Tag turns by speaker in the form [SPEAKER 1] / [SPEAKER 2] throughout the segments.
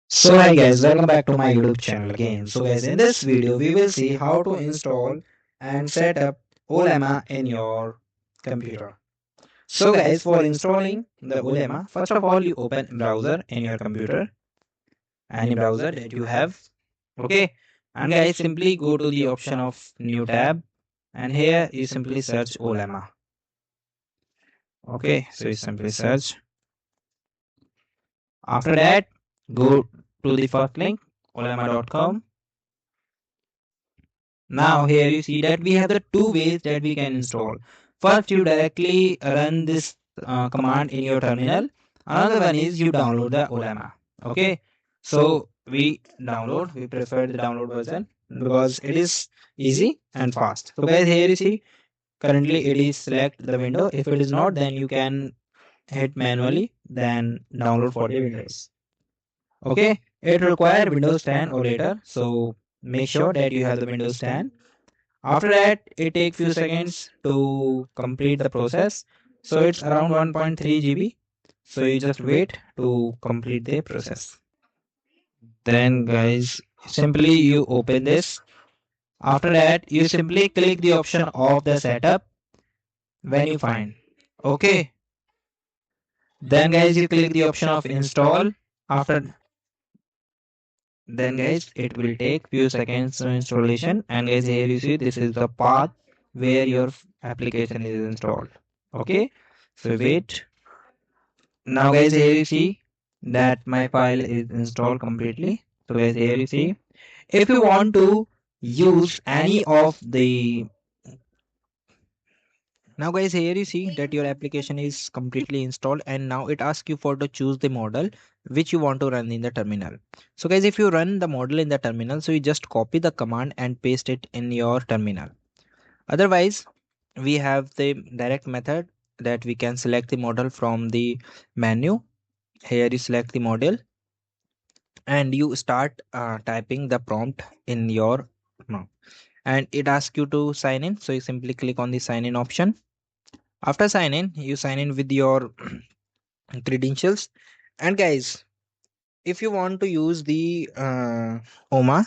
[SPEAKER 1] So hi guys, welcome back to my YouTube channel again. So guys, in this video we will see how to install and set up Ollama in your computer. So guys, for installing the Ollama, first of all you open browser in your computer, any browser that you have. Okay, and guys simply go to the option of new tab, and here you simply search Ollama. Okay, so you simply search. After that, go to the first link, ollama.com. Now here you see that we have the two ways that we can install. First, you directly run this command in your terminal. Another one is you download the Ollama. Okay, so we prefer the download version because it is easy and fast. So guys, here you see currently it is select the window. If it is not, then you can hit manually, then download for the Windows. Okay, it require Windows 10 or later. So make sure that you have the Windows 10. After that, it takes few seconds to complete the process. So it's around 1.3 GB. So you just wait to complete the process. Then guys, simply you open this. After that, you simply click the option of the setup when you find. Okay. Then guys, you click the option of install. After then guys, it will take few seconds to installation. And guys, here you see this is the path where your application is installed. Okay, so wait. Now guys, here you see that my file is installed completely. So guys, here you see if you want to use any of the now guys, here you see that your application is completely installed, and now it asks you for to choose the model which you want to run in the terminal. So guys, if you run the model in the terminal, so you just copy the command and paste it in your terminal. Otherwise, we have the direct method that we can select the model from the menu. Here you select the model and you start typing the prompt in your no, and it asks you to sign in. So you simply click on the sign in option. After sign in, you sign in with your credentials. And guys, if you want to use the OMA,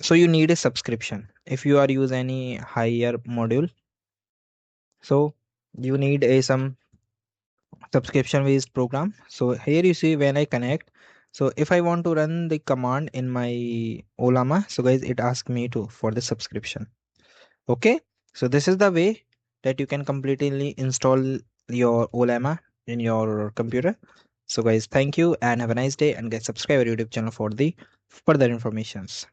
[SPEAKER 1] so you need a subscription. If you are use any higher module, so you need a some subscription based program. So here you see when I connect, so if I want to run the command in my Ollama, so guys it asks me to for the subscription. Okay, so this is the way that you can completely install your Ollama in your computer. So guys, thank you and have a nice day, and guys subscribe our YouTube channel for the further informations.